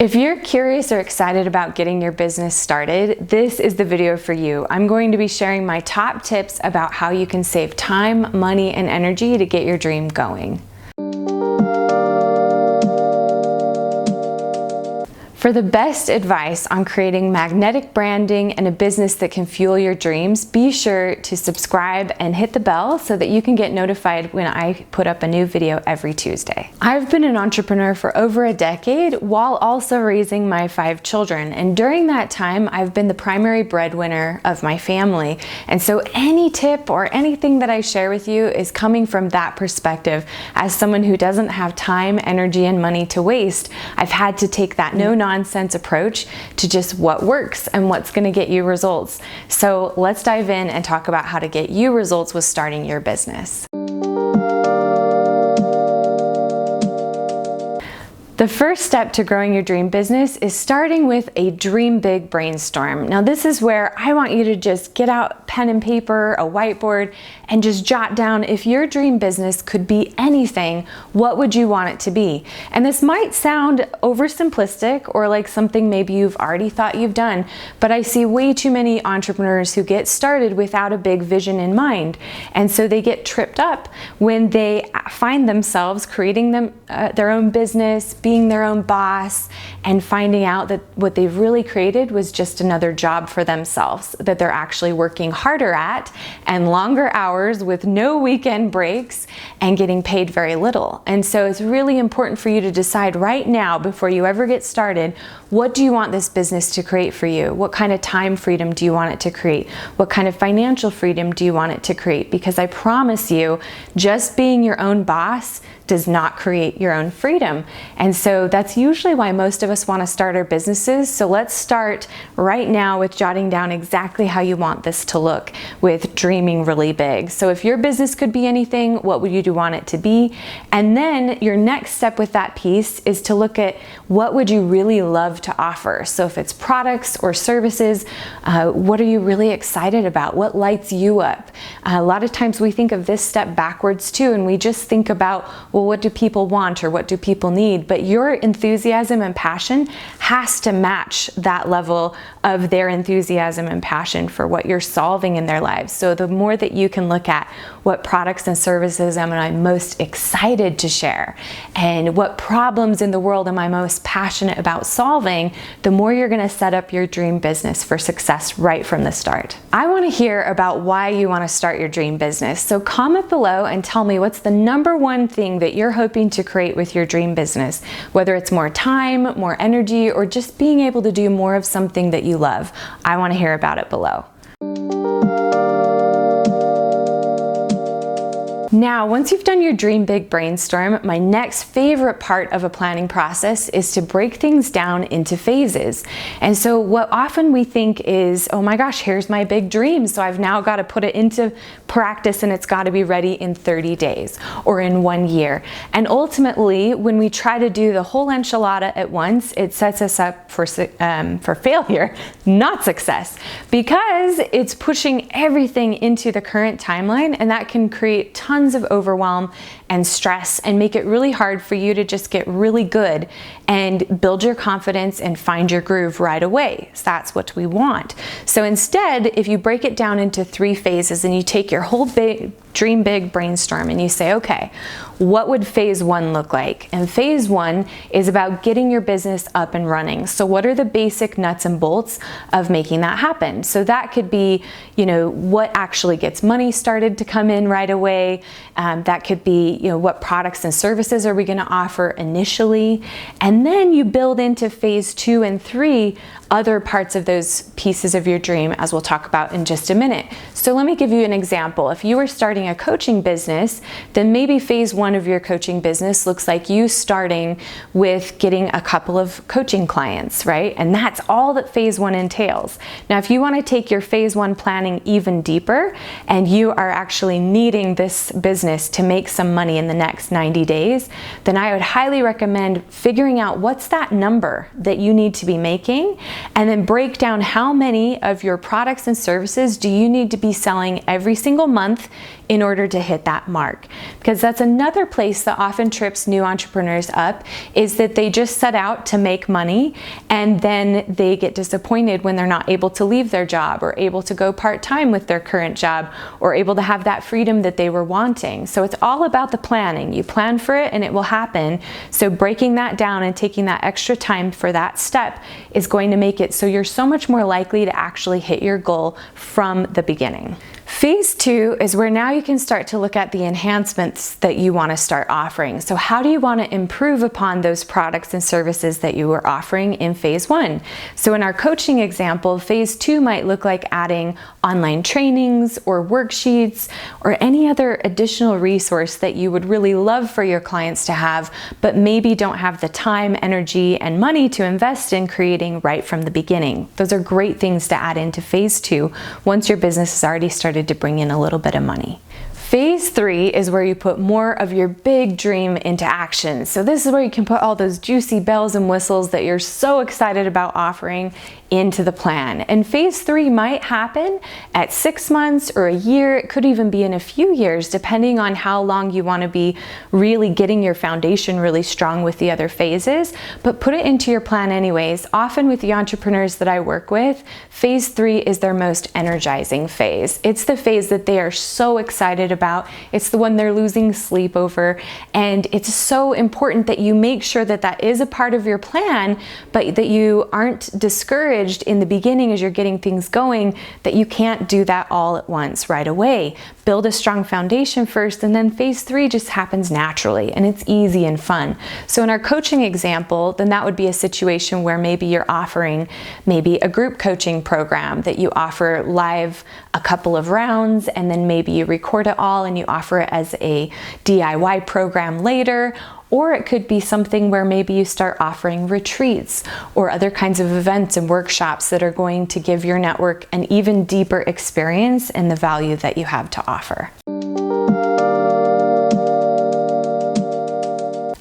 If you're curious or excited about getting your business started, this is the video for you. I'm going to be sharing my top tips about how you can save time, money, and energy to get your dream going. For the best advice on creating magnetic branding and a business that can fuel your dreams, be sure to subscribe and hit the bell so that you can get notified when I put up a new video every Tuesday. I've been an entrepreneur for over a decade while also raising my 5 children. And during that time, I've been the primary breadwinner of my family. And so any tip or anything that I share with you is coming from that perspective. As someone who doesn't have time, energy, and money to waste, I've had to take that no-nonsense approach to just what works and what's going to get you results. So let's dive in and talk about how to get you results with starting your business. The first step to growing your dream business is starting with a dream big brainstorm. Now this is where I want you to just get out pen and paper, a whiteboard, and just jot down, if your dream business could be anything, what would you want it to be? And this might sound oversimplistic or like something maybe you've already thought you've done, but I see way too many entrepreneurs who get started without a big vision in mind. And so they get tripped up when they find themselves creating their own business, being their own boss, and finding out that what they've really created was just another job for themselves that they're actually working harder at and longer hours with no weekend breaks and getting paid very little. And so it's really important for you to decide right now, before you ever get started, what do you want this business to create for you? What kind of time freedom do you want it to create? What kind of financial freedom do you want it to create? Because I promise you, just being your own boss does not create your own freedom. And so that's usually why most of us want to start our businesses. So let's start right now with jotting down exactly how you want this to look, with dreaming really big. So if your business could be anything, what would you want it to be? And then your next step with that piece is to look at what would you really love to offer. So if it's products or services, what are you really excited about? What lights you up? A lot of times we think of this step backwards too, and we just think about, well, what do people want or what do people need? But your enthusiasm and passion has to match that level of their enthusiasm and passion for what you're solving in their lives. So the more that you can look at what products and services am I most excited to share and what problems in the world am I most passionate about solving, the more you're going to set up your dream business for success right from the start. I want to hear about why you want to start your dream business. So comment below and tell me what's the number one thing that you're hoping to create with your dream business, whether it's more time, more energy, or just being able to do more of something that you love. I want to hear about it below. Now, once you've done your dream big brainstorm, my next favorite part of a planning process is to break things down into phases. And so what often we think is, oh my gosh, here's my big dream, so I've now got to put it into practice and it's got to be ready in 30 days or in 1 year. And ultimately, when we try to do the whole enchilada at once, it sets us up for failure, not success, because it's pushing everything into the current timeline, and that can create tons of overwhelm and stress and make it really hard for you to just get really good and build your confidence and find your groove right away. So that's what we want. So instead, if you break it down into 3 phases and you take your whole dream big brainstorm and you say, okay, what would phase 1 look like? And phase 1 is about getting your business up and running. So what are the basic nuts and bolts of making that happen? So that could be, what actually gets money started to come in right away. That could be, what products and services are we going to offer initially? And then you build into phase 2 and 3 other parts of those pieces of your dream, as we'll talk about in just a minute. So let me give you an example. If you were starting a coaching business, then maybe phase 1 of your coaching business looks like you starting with getting a couple of coaching clients, right? And that's all that phase 1 entails. Now, if you want to take your phase 1 planning even deeper and you are actually needing this business to make some money in the next 90 days, then I would highly recommend figuring out what's that number that you need to be making, and then break down how many of your products and services do you need to be selling every single month in order to hit that mark. Because that's another place that often trips new entrepreneurs up, is that they just set out to make money and then they get disappointed when they're not able to leave their job or able to go part-time with their current job or able to have that freedom that they were wanting. So it's all about the planning. You plan for it and it will happen. So breaking that down and taking that extra time for that step is going to make it so you're so much more likely to actually hit your goal from the beginning. Phase 2 is where now you can start to look at the enhancements that you want to start offering. So how do you want to improve upon those products and services that you were offering in phase 1? So in our coaching example, phase 2 might look like adding online trainings or worksheets or any other additional resource that you would really love for your clients to have, but maybe don't have the time, energy, and money to invest in creating right from the beginning. Those are great things to add into phase 2 once your business has already started to bring in a little bit of money. Phase 3 is where you put more of your big dream into action. So this is where you can put all those juicy bells and whistles that you're so excited about offering into the plan. And phase 3 might happen at 6 months or a year. It could even be in a few years, depending on how long you want to be really getting your foundation really strong with the other phases. But put it into your plan anyways. Often with the entrepreneurs that I work with, phase 3 is their most energizing phase. It's the phase that they are so excited about. It's the one they're losing sleep over. And it's so important that you make sure that that is a part of your plan, but that you aren't discouraged in the beginning as you're getting things going, that you can't do that all at once right away. Build a strong foundation first, and then phase 3 just happens naturally and it's easy and fun. So in our coaching example, then that would be a situation where maybe you're offering maybe a group coaching program that you offer live a couple of rounds, and then maybe you record it all and you offer it as a DIY program later. Or it could be something where maybe you start offering retreats or other kinds of events and workshops that are going to give your network an even deeper experience in the value that you have to offer.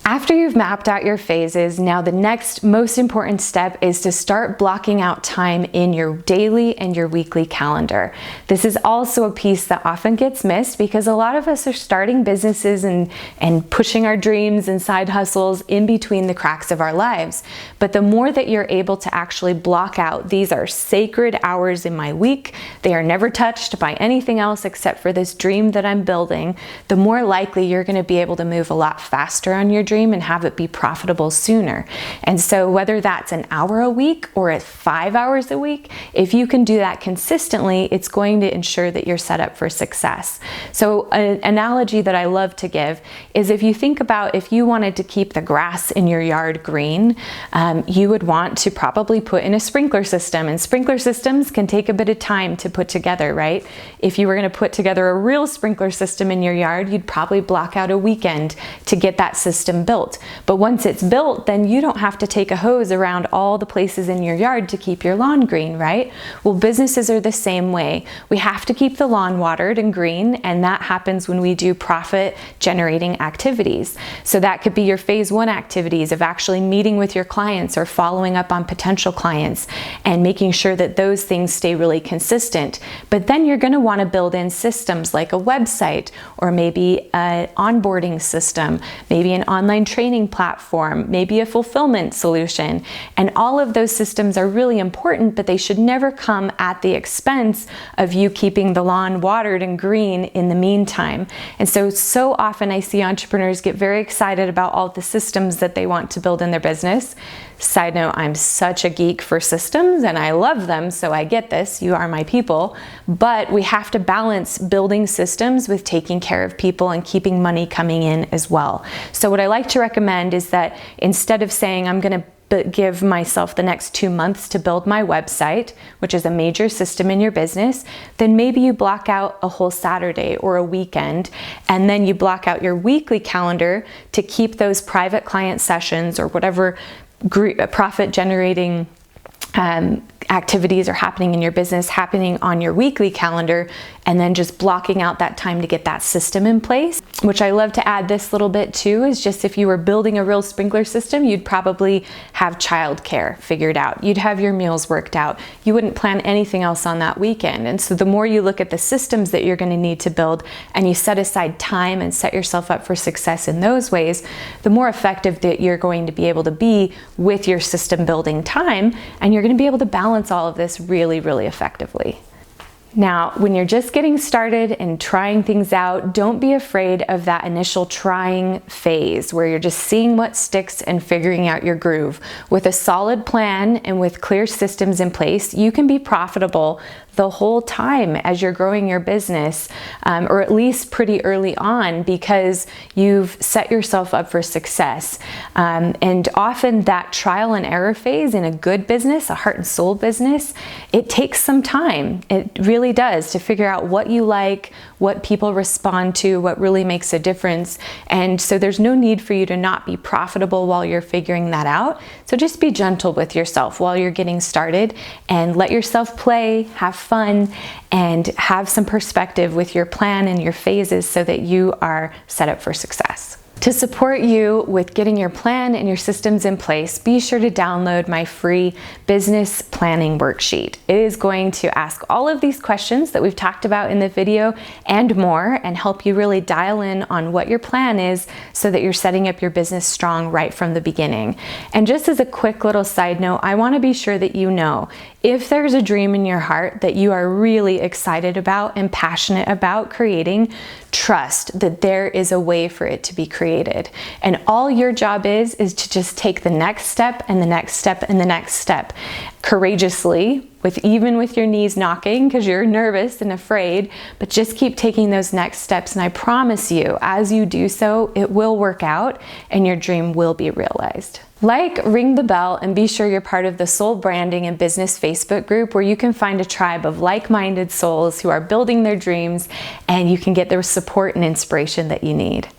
After you've mapped out your phases, now the next most important step is to start blocking out time in your daily and your weekly calendar. This is also a piece that often gets missed because a lot of us are starting businesses and pushing our dreams and side hustles in between the cracks of our lives. But the more that you're able to actually block out, these are sacred hours in my week, they are never touched by anything else except for this dream that I'm building, the more likely you're going to be able to move a lot faster on your dream and have it be profitable sooner. And so whether that's an hour a week or at 5 hours a week, if you can do that consistently, it's going to ensure that you're set up for success. So an analogy that I love to give is if you think about if you wanted to keep the grass in your yard green, you would want to probably put in a sprinkler system, and sprinkler systems can take a bit of time to put together, right? If you were going to put together a real sprinkler system in your yard, you'd probably block out a weekend to get that system built. But once it's built, then you don't have to take a hose around all the places in your yard to keep your lawn green, right? Well, businesses are the same way. We have to keep the lawn watered and green, and that happens when we do profit generating activities. So that could be your phase 1 activities of actually meeting with your clients or following up on potential clients and making sure that those things stay really consistent. But then you're going to want to build in systems like a website or maybe an onboarding system, maybe an online training platform, maybe a fulfillment solution. And all of those systems are really important, but they should never come at the expense of you keeping the lawn watered and green in the meantime. And so often I see entrepreneurs get very excited about all the systems that they want to build in their business. Side note, I'm such a geek for systems and I love them, so I get this, you are my people. But we have to balance building systems with taking care of people and keeping money coming in as well. So what I like to recommend is that instead of saying I'm going to give myself the next 2 months to build my website, which is a major system in your business, then maybe you block out a whole Saturday or a weekend, and then you block out your weekly calendar to keep those private client sessions or whatever profit generating activities are happening in your business, happening on your weekly calendar, and then just blocking out that time to get that system in place. Which I love to add this little bit too, is just if you were building a real sprinkler system, you'd probably have childcare figured out. You'd have your meals worked out. You wouldn't plan anything else on that weekend. And so the more you look at the systems that you're going to need to build and you set aside time and set yourself up for success in those ways, the more effective that you're going to be able to be with your system building time, and you're going to be able to balance all of this really, really effectively. Now, when you're just getting started and trying things out, don't be afraid of that initial trying phase where you're just seeing what sticks and figuring out your groove. With a solid plan and with clear systems in place, you can be profitable the whole time as you're growing your business, or at least pretty early on, because you've set yourself up for success. And often that trial and error phase in a good business, a heart and soul business, it takes some time. It really does, to figure out what you like, what people respond to, what really makes a difference. And so there's no need for you to not be profitable while you're figuring that out. So just be gentle with yourself while you're getting started and let yourself play, have fun, and have some perspective with your plan and your phases so that you are set up for success. To support you with getting your plan and your systems in place, be sure to download my free business planning worksheet. It is going to ask all of these questions that we've talked about in the video and more, and help you really dial in on what your plan is so that you're setting up your business strong right from the beginning. And just as a quick little side note, I want to be sure that you know, if there's a dream in your heart that you are really excited about and passionate about creating, trust that there is a way for it to be created. And all your job is to just take the next step and the next step and the next step courageously, even with your knees knocking because you're nervous and afraid, but just keep taking those next steps. And I promise you, as you do so, it will work out and your dream will be realized. Ring the bell, and be sure you're part of the Soul Branding and Business Facebook group, where you can find a tribe of like-minded souls who are building their dreams, and you can get the support and inspiration that you need.